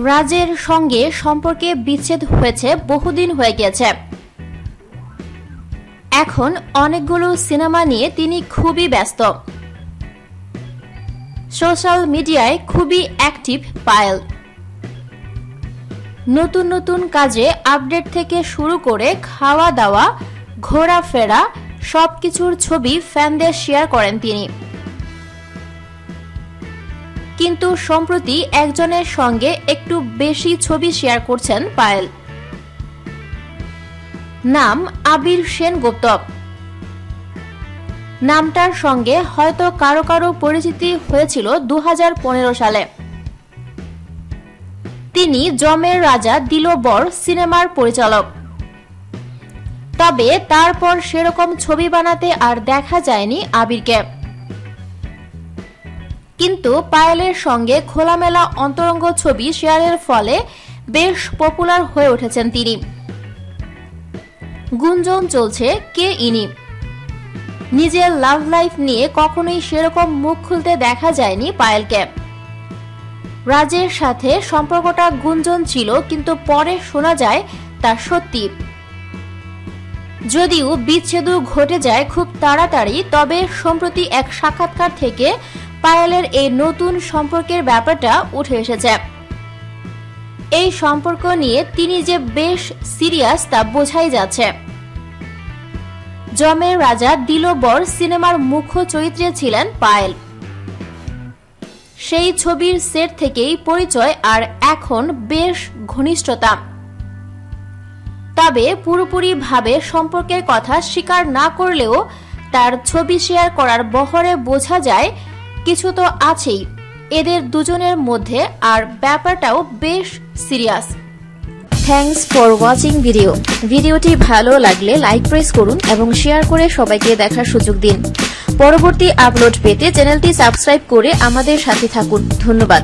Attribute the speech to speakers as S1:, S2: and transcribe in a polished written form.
S1: রাজের সঙ্গে সম্পর্কে বিচ্ছেদ হয়েছে বহুদিন হয়ে গেছে। এখন অনেকগুলো সিনেমা নিয়ে তিনি খুবই ব্যস্ত। সোশ্যাল মিডিয়ায় খুবই অ্যাক্টিভ পায়েল। নতুন নতুন কাজে আপডেট থেকে শুরু করে খাওয়া দাওয়া, ঘোরাফেরা সবকিছুর ছবি ফ্যানদের শেয়ার করেন তিনি। কিন্তু সম্প্রতি একজনের সঙ্গে একটু বেশি ছবি শেয়ার করছেন পায়েল। নাম আবির সেনগুপ্ত। নামটার সঙ্গে হয়তো কারো কারো পরিচিতি হয়েছিল 2015 সালে। তিনি জমের রাজা দিল বর সিনেমার পরিচালক। তবে তারপর সেরকম ছবি বানাতে আর দেখা যায়নি আবিরকে। কিন্তু পায়েলের সঙ্গে খোলামেলা অন্তরঙ্গ ছবি শেয়ারের ফলে বেশ পপুলার হয়ে উঠেছেন তিনি। গুঞ্জন চলছে কে ইনি। নিজের লাভ লাইফ নিয়ে কখনোই সেরকম মুখ খুলতে দেখা যায়নি পায়েলকে। রাজের সাথে সম্পর্কটা গুঞ্জন ছিল, কিন্তু পরে শোনা যায় তা সত্যি। যদিও বিচ্ছেদ ঘটে যায় খুব তাড়াতাড়ি, তবে সম্প্রতি এক সাক্ষাৎকার থেকে পায়েলের এই নতুন সম্পর্কের ব্যাপারটা উঠে এসেছে। এই সম্পর্ক নিয়ে তিনি যে বেশ সিরিয়াস তা বোঝাই যাচ্ছে। জমের রাজা দিল বর সিনেমার মুখ্য চরিত্রে ছিলেন পায়েল। সেই ছবির সেট থেকেই পরিচয়, আর এখন বেশ ঘনিষ্ঠতা। তবে পুরোপুরি ভাবে সম্পর্কের কথা স্বীকার না করলেও তার ছবি শেয়ার করার বহরে বোঝা যায় কিছু তো আছেই এদের দুজনের মধ্যে, আর ব্যাপারটাও বেশ সিরিয়াস। থ্যাঙ্কস ফর ওয়াচিং ভিডিওটি ভালো লাগলে লাইক প্রেস করুন এবং শেয়ার করে সবাইকে দেখার সুযোগ দিন। পরবর্তী আপলোড পেতে চ্যানেলটি সাবস্ক্রাইব করে আমাদের সাথে থাকুন। ধন্যবাদ।